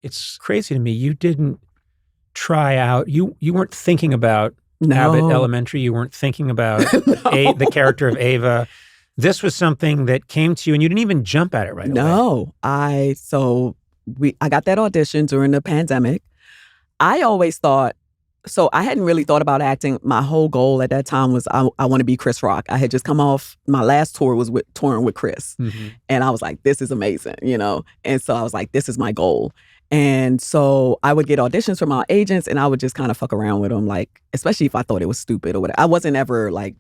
it's crazy to me. You didn't try out. You weren't thinking about No. Abbott Elementary. You weren't thinking about the character of Ava. This was something that came to you, and you didn't even jump at it right away. No, I got that audition during the pandemic. I always thought, so I hadn't really thought about acting. My whole goal at that time was I want to be Chris Rock. I had just come off, my last tour was touring with Chris. Mm-hmm. And I was like, this is amazing, And so I was like, this is my goal. And so I would get auditions from my agents and I would just kind of fuck around with them, like, especially if I thought it was stupid or whatever. I wasn't ever like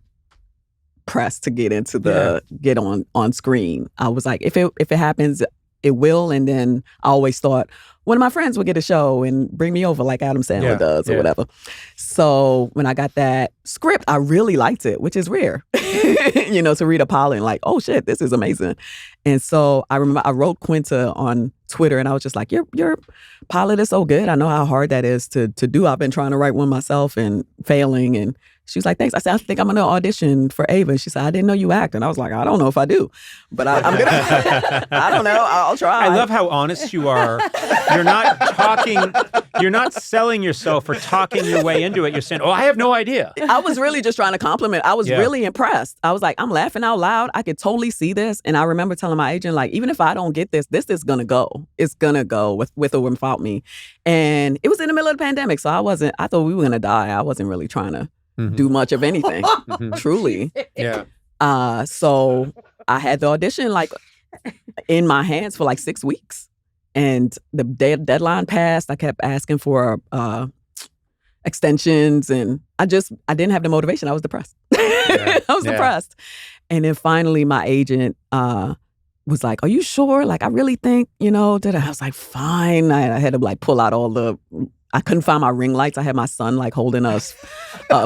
pressed to get into get on screen. I was like, if it happens, it will. And then I always thought one of my friends would get a show and bring me over like Adam Sandler does or whatever. So when I got that script, I really liked it, which is rare, to read a pilot and like, oh shit, this is amazing. And so I remember I wrote Quinta on Twitter and I was just like, your pilot is so good. I know how hard that is to do. I've been trying to write one myself and failing. And she was like, thanks. I said, I think I'm going to audition for Ava. And she said, I didn't know you act. And I was like, I don't know if I do, but I'm going to, I don't know. I'll try. I love how honest you are. You're not selling yourself or talking your way into it. You're saying, oh, I have no idea. I was really just trying to compliment. I was really impressed. I was like, I'm laughing out loud. I could totally see this. And I remember telling my agent, like, even if I don't get this is going to go. It's going to go with or without me. And it was in the middle of the pandemic. So I thought we were going to die. I wasn't really trying to do much of anything, truly. Yeah. So I had the audition like in my hands for like 6 weeks. And the deadline passed. I kept asking for extensions and I didn't have the motivation. I was depressed. I was depressed. And then finally my agent was like, are you sure? Like, I really think, that I was like, fine. I had to like pull out I couldn't find my ring lights. I had my son like holding a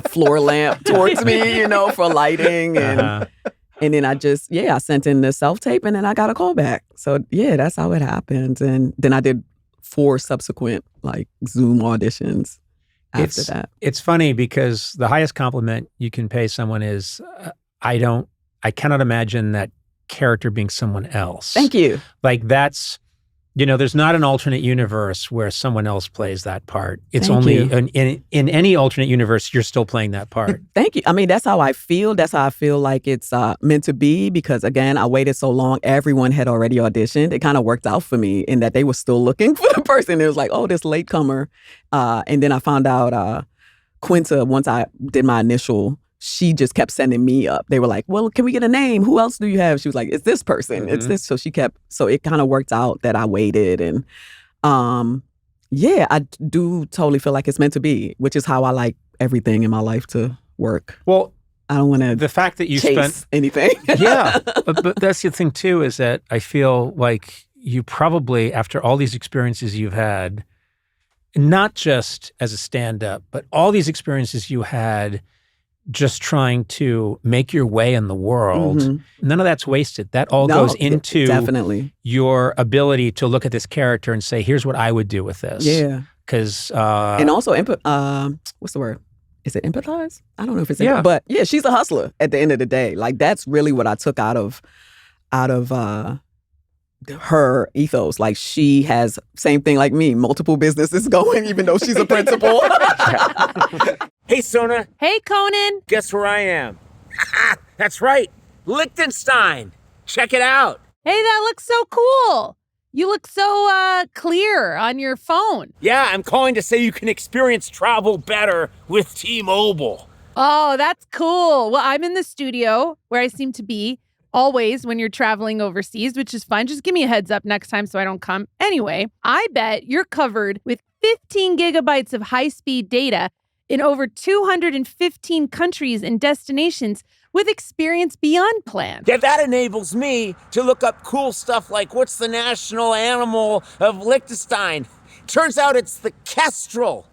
floor lamp towards me, for lighting. And then I sent in the self-tape and then I got a call back. So that's how it happened. And then I did 4 subsequent like Zoom auditions after that. It's funny because the highest compliment you can pay someone is, I cannot imagine that character being someone else. Thank you. Like that's, there's not an alternate universe where someone else plays that part. It's only in any alternate universe, you're still playing that part. Thank you. I mean, that's how I feel. That's how I feel like it's meant to be because, again, I waited so long. Everyone had already auditioned. It kind of worked out for me in that they were still looking for the person. It was like, oh, this latecomer. And then I found out Quinta, once I did my initial, she just kept sending me up. They were like, well, can we get a name? Who else do you have? She was like, it's this person. It's this. So so it kind of worked out that I waited. And I do totally feel like it's meant to be, which is how I like everything in my life to work. Well, I don't want to the fact that you chase anything. Yeah. But that's the thing too, is that I feel like you probably, after all these experiences you've had, not just as a stand-up, but all these experiences you had just trying to make your way in the world, none of that's wasted. That all goes into definitely your ability to look at this character and say, here's what I would do with this. Yeah. Because and also what's the word? Is it empathize? I don't know if it's but she's a hustler at the end of the day. Like that's really what I took out of her ethos. Like she has same thing like me, multiple businesses going, even though she's a principal. Hey, Sona. Hey, Conan. Guess where I am? That's right. Liechtenstein. Check it out. Hey, that looks so cool. You look so clear on your phone. Yeah, I'm calling to say you can experience travel better with T-Mobile. Oh, that's cool. Well, I'm in the studio where I seem to be always when you're traveling overseas, which is fine. Just give me a heads up next time so I don't come. Anyway, I bet you're covered with 15 gigabytes of high-speed data in over 215 countries and destinations with Experience Beyond plan. Yeah, that enables me to look up cool stuff like what's the national animal of Liechtenstein? Turns out it's the kestrel.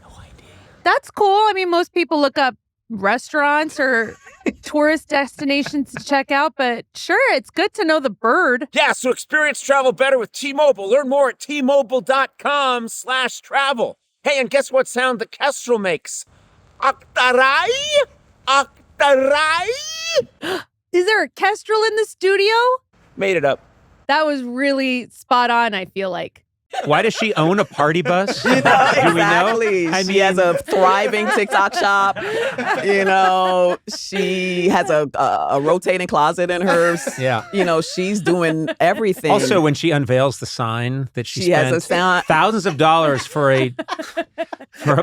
No idea. That's cool. I mean, most people look up restaurants or tourist destinations to check out, but sure, it's good to know the bird. Yeah, so experience travel better with T-Mobile. Learn more at T-Mobile.com/travel. Hey, and guess what sound the kestrel makes? Octarai? Octarai? Is there a kestrel in the studio? Made it up. That was really spot on, I feel like. Why does she own a party bus? You know, exactly. I She has a thriving TikTok shop. You know, she has a rotating closet in hers. Yeah. You know, she's doing everything. Also, when she unveils the sign that she has spent a sign. thousands of dollars for a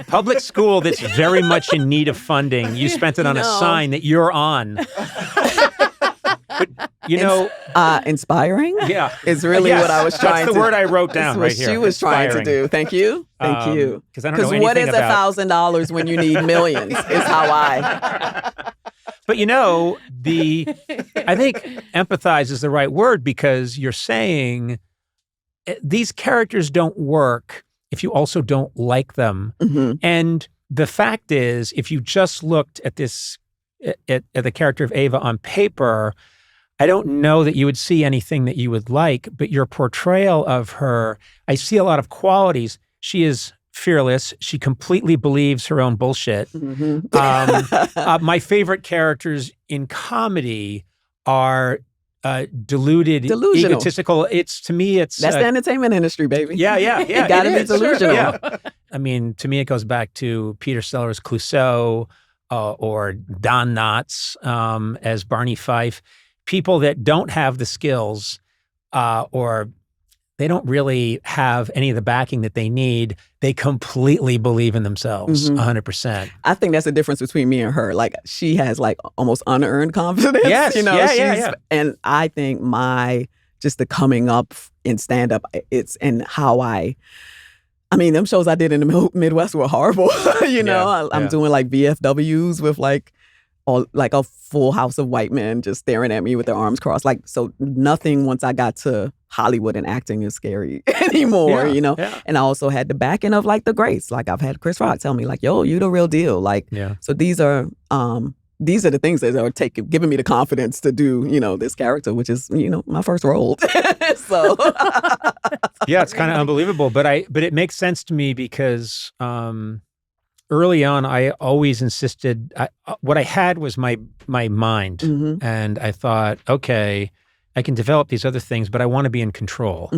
public school that's very much in need of funding, you spent it on a sign that you're on. But, you know, inspiring. Yeah, is really what I was trying to. That's the word I wrote down right here. What she was trying to do. Thank you. Thank you. Because I don't know anything what is about $1,000 when you need millions? Is how I. But you know, I think empathize is the right word, because you're saying these characters don't work if you also don't like them. Mm-hmm. And the fact is, if you just looked at this at the character of Ava on paper, I don't know that you would see anything that you would like, but your portrayal of her, I see a lot of qualities. She is fearless. She completely believes her own bullshit. Mm-hmm. My favorite characters in comedy are deluded, delusional, egotistical. It's the entertainment industry, baby. Yeah. You gotta be delusional. Yeah. I mean, to me, it goes back to Peter Sellers' Clouseau or Don Knotts as Barney Fife. People that don't have the skills or they don't really have any of the backing that they need, they completely believe in themselves, 100%. I think that's the difference between me and her. Like, she has like almost unearned confidence. Yes, you know, yeah. And I think just the coming up in stand-up, and how I mean, them shows I did in the Midwest were horrible. You know, I'm doing like VFWs with like a full house of white men just staring at me with their arms crossed. Like, so nothing once I got to Hollywood and acting is scary anymore, you know? Yeah. And I also had the backing of like the greats. Like, I've had Chris Rock tell me like, yo, you the real deal. Like, so these are the things that are giving me the confidence to do, you know, this character, which is, you know, my first role. So yeah, it's kind of unbelievable, but it makes sense to me because early on, I always insisted. What I had was my mind, and I thought, okay, I can develop these other things, but I want to be in control.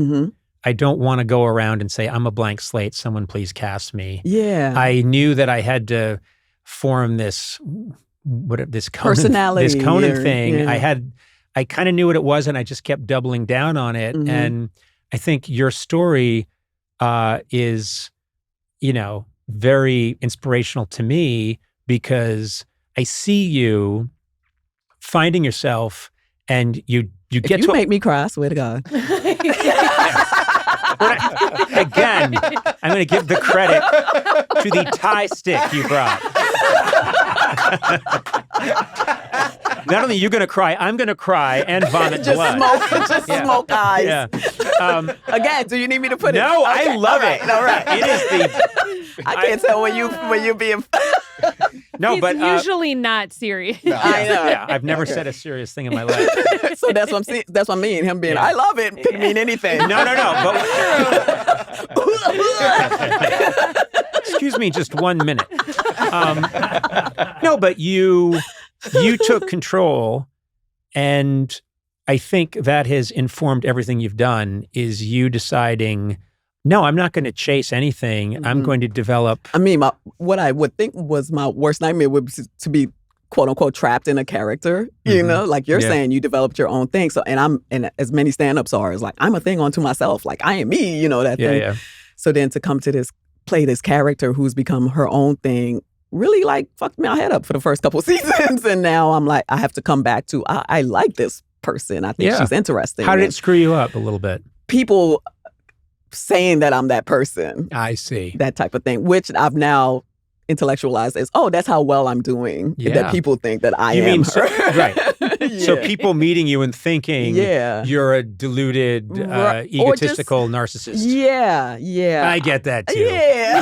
I don't want to go around and say, I'm a blank slate. Someone please cast me. Yeah, I knew that I had to form this personality, this Conan thing. Yeah. I kind of knew what it was, and I just kept doubling down on it. And I think your story is, you know, very inspirational to me because I see you finding yourself, and you get to make me cry. I swear to God. Again, I'm going to give the credit to the tie stick you brought. Not only are you going to cry, I'm going to cry and vomit blood. Smoke eyes. Yeah. Again, do you need me to put it? No, I love it. All right. It is I can't tell when you being. No, He's but usually not serious. I know. Yeah, I've never said a serious thing in my life. So that's what I'm saying. That's what I mean. Him being, I love it. Could mean anything. No. But excuse me, just 1 minute. No, but you took control, and I think that has informed everything you've done. Is you deciding, no, I'm not going to chase anything. I'm going to develop. I mean, what I would think was my worst nightmare would be to be, quote unquote, trapped in a character. You know, like you're saying, you developed your own thing. So, and as many stand-ups are, is like, I'm a thing unto myself. Like, I am me, you know, that thing. Yeah. So then to come to play this character who's become her own thing, really like fucked my head up for the first couple seasons. And now I'm like, I have to come back to, I like this person. I think she's interesting. How did it screw you up a little bit? People saying that I'm that person. I see. That type of thing, which I've now intellectualized as, that's how well I'm doing. Yeah. That people think that I am her. Right. So people meeting you and thinking you're a deluded, egotistical narcissist. Yeah. I get that too. Yeah.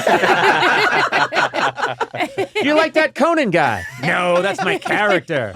You're like that Conan guy. No, that's my character.